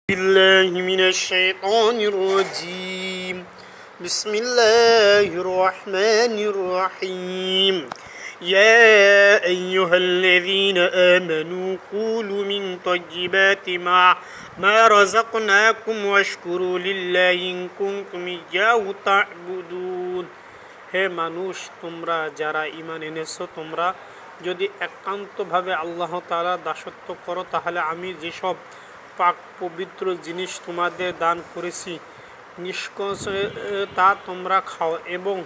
بالله من الشيطان الرجيم بسم الله الرحمن الرحيم يا أيها الذين آمنوا قولوا من طيبات ما رزقناكم واشكروا لله إن كنتم إياه تعبدون হে মানুষ, তোমরা যারা ঈমান এনেছো, তোমরা যদি একান্তভাবে আল্লাহ তাআলার দাসত্ব করো, তাহলে আমি যেসব পাক পবিত্র জিনিস তোমাদের দান করেছি নিষ্কষে তা তোমরা খাও এবং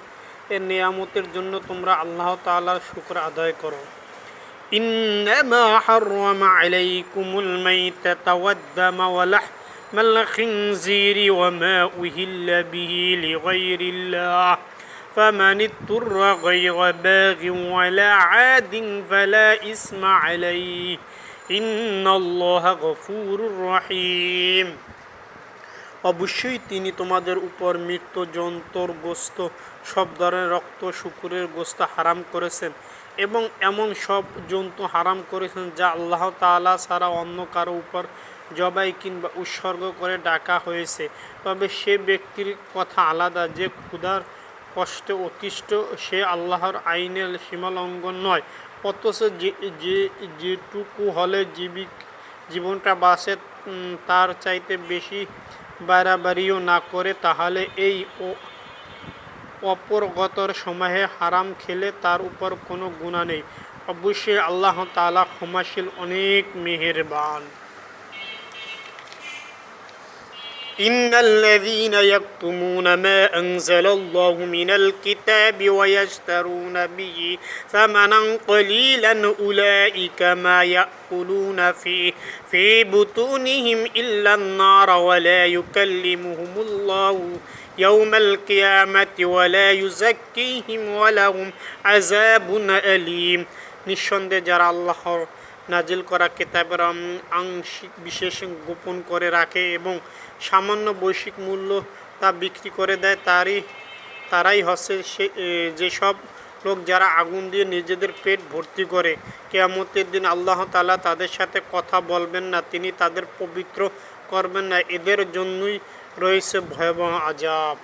এর নেয়ামতের জন্য তোমরা আল্লাহ তাআলার শুকর আদায় করো। ইন্নামা হাররামা আলাইকুমুল মাইতাতা ওয়াদ-দামা ওয়া লাহমাল খিনজিরি ওয়া মা উহিল্লা বিহি লিগাইরিল্লাহ ফামান ইত্তুররা গায়রা বাগিন ওয়ালা আদিন ফালা ইসমা আলাইহি ইন্নাল্লাহা গফুরুর রহিম। অবশ্যই তিনি তোমাদের উপর মৃত জন্তুর গোশত, সব ধরনের রক্ত, শূকরের গোশত হারাম করেছেন এবং এমন সব জন্তু হারাম করেছেন যা আল্লাহ তাআলা ছাড়া অন্য কারো উপর জবাই কিংবা উৎসর্গ করে ডাকা হয়েছে। তবে সে ব্যক্তির কথা আলাদা যে ক্ষুধার কষ্টে অতিষ্ঠ, সে আল্লাহর আইনের সীমালঙ্ঘন নয়, অথচ যেটুকু হলে জীবনটা বাঁচে তার চাইতে বেশি বাড়াবাড়িও না করে, তাহলে এই অপরগতর সময়ে হারাম খেলে তার উপর কোনো গুনাহ নেই। অবশ্যই আল্লাহ তাআলা ক্ষমাশীল, অনেক মেহেরবান। إن الذين يكتمون ما أنزل الله من الكتاب ويشترون به ثمنا قليلا أولئك ما يأكلون في بطونهم إلا النار ولا يكلمهم الله يوم القيامة ولا يزكيهم ولهم عذاب أليم। নিঃসন্দেহে যারা আল্লাহর নাজিল করা কিতাবের আংশিক বিশেষ গোপন করে রাখে এবং সামান্য বৈশ্বিক মূল্য তা বিক্রি করে দেয়, তারাই হচ্ছে যেসব লোক যারা আগুন দিয়ে নিজেদের পেট ভর্তি করে। কিয়ামতের দিন আল্লাহ তাআলা তাদের সাথে কথা বলবেন না, তিনি তাদের পবিত্র করবেন না, এদের জন্যই রয়েছে ভয়াবহ আযাব।